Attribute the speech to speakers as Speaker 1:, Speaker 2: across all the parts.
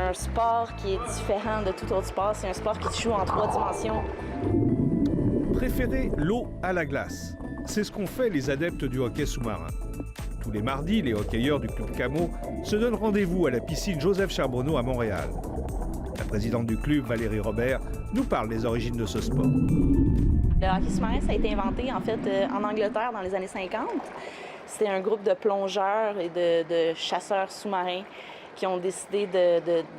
Speaker 1: un sport qui est différent de tout autre sport. C'est un sport qui se joue en 3 dimensions.
Speaker 2: Préférer l'eau à la glace. C'est ce qu'ont fait les adeptes du hockey sous-marin. Tous les mardis, les hockeyeurs du Club Camo se donnent rendez-vous à la piscine Joseph Charbonneau à Montréal. La présidente du club, Valérie Robert, nous parle des origines de ce sport.
Speaker 1: Le hockey sous-marin, ça a été inventé en fait en Angleterre dans les années 50. C'était un groupe de plongeurs et de chasseurs sous-marins qui ont décidé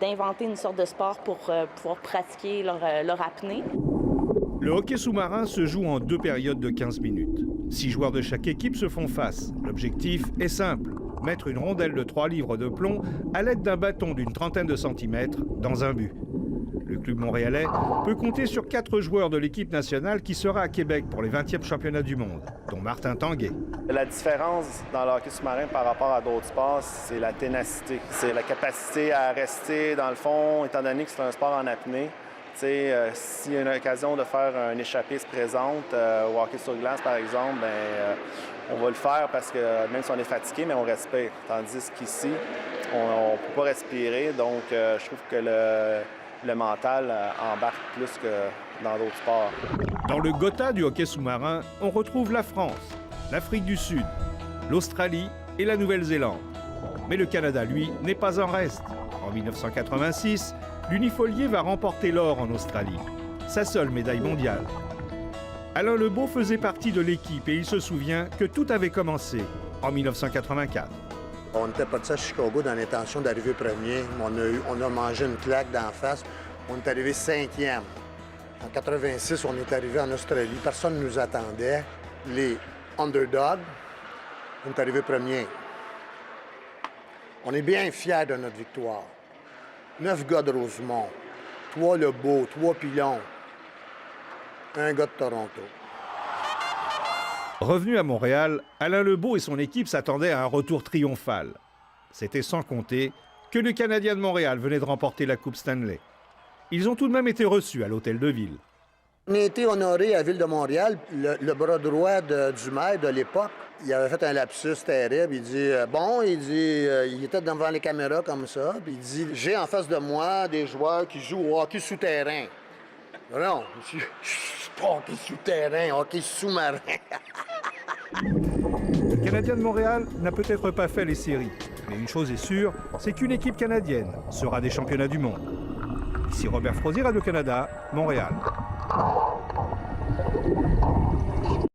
Speaker 1: d'inventer une sorte de sport pour pouvoir pratiquer leur apnée.
Speaker 2: Le hockey sous-marin se joue en 2 périodes de 15 minutes. 6 joueurs de chaque équipe se font face. L'objectif est simple, mettre une rondelle de 3 livres de plomb à l'aide d'un bâton d'une trentaine de centimètres dans un but. Le club montréalais peut compter sur 4 joueurs de l'équipe nationale qui sera à Québec pour les 20e championnats du monde, dont Martin Tanguay.
Speaker 3: La différence dans le hockey sous-marin par rapport à d'autres sports, c'est la ténacité. C'est la capacité à rester dans le fond, étant donné que c'est un sport en apnée. S'il y a une occasion de faire un échappé se présente, au hockey sur glace par exemple, on va le faire parce que même si on est fatigué, mais on respire. Tandis qu'ici, on ne peut pas respirer, donc je trouve que le mental embarque plus que dans d'autres sports.
Speaker 2: Dans le Gotha du hockey sous-marin, on retrouve la France, l'Afrique du Sud, l'Australie et la Nouvelle-Zélande. Mais le Canada, lui, n'est pas en reste. En 1986, l'Unifolier va remporter l'or en Australie, sa seule médaille mondiale. Alain Lebeau faisait partie de l'équipe et il se souvient que tout avait commencé en 1984.
Speaker 4: On était parti à Chicago dans l'intention d'arriver premier. On a mangé une claque d'en face. On est arrivé 5e. En 86, on est arrivé en Australie. Personne ne nous attendait. Les underdogs, on est arrivé premier. On est bien fiers de notre victoire. 9 gars de Rosemont, 3 Lebeau, 3 Pilon, 1 gars de Toronto.
Speaker 2: Revenu à Montréal, Alain Lebeau et son équipe s'attendaient à un retour triomphal. C'était sans compter que le Canadien de Montréal venait de remporter la Coupe Stanley. Ils ont tout de même été reçus à l'Hôtel de Ville.
Speaker 4: On a été honorés à la Ville de Montréal. Le bras droit du maire de l'époque, il avait fait un lapsus terrible. Il dit, il était devant les caméras comme ça, puis il dit, j'ai en face de moi des joueurs qui jouent au hockey souterrain. Non, monsieur, je pas hockey souterrain, hockey sous-marin.
Speaker 2: Le Canadien de Montréal n'a peut-être pas fait les séries, mais une chose est sûre, c'est qu'une équipe canadienne sera des championnats du monde. Ici Robert Frozy, Radio-Canada, Montréal.